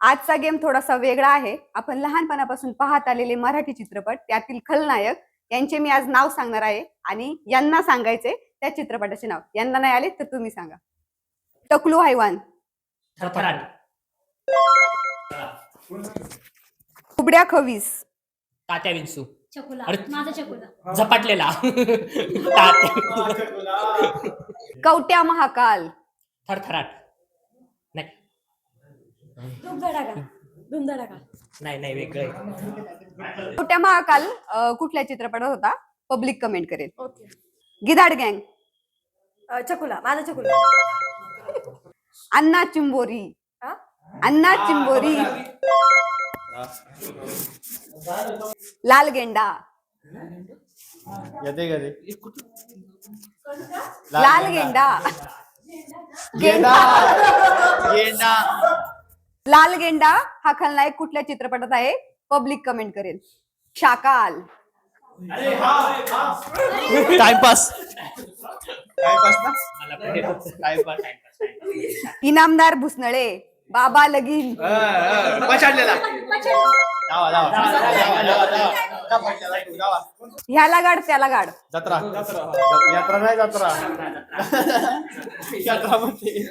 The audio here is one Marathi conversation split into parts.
आजचा गेम थोडासा वेगळा आहे. आपण लहानपणापासून पाहत आलेले मराठी चित्रपट त्यातील खलनायक यांचे मी आज नाव सांगणार आहे आणि यांना सांगायचे त्या चित्रपटाचे नाव. यांना नाही आले तर तुम्ही सांगा. टकलू हैवान, थरथराट, उबड्या खवीस, तात्या विंचू, चकुला, अरे. माझा चकुला. झपाटलेला, कवट्या महाकाल, थरथराट, नाही धूमधडाका, धूमधडाका. नाही वेगळं. कवट्या महाकाल कुठल्या चित्रपटात होता? पब्लिक कमेंट करेल. ओके. गिधाड गँग, चकुला, माझा चकुला. अन्ना चिंबोरी, हा? अन्ना चिंबोरी, लाल गेंडा, येते का ते? लाल गेंडा, गेंडा गेंडा लाल गेंडा हा खलनायक कुठल्या चित्रपटात आहे? पब्लिक कमेंट करेल. शाकाल, टाइमपास ना टाइमपास इनामदार भुसनळे, बाबा लगीन, पछाडलेला जावा जावा जावा जावा जावा ह्याला गाड त्याला गाड. जत्रा यात्रा नाही जत्रा यात्रा म्हणते.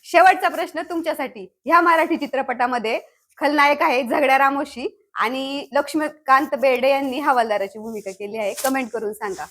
शेवटचा प्रश्न तुमच्यासाठी. ह्या मराठी चित्रपटामध्ये खलनायक आहे झगड्या रामोशी आणि लक्ष्मीकांत बेर्डे यांनी हवालदाराची भूमिका केली आहे. कमेंट करून सांगा.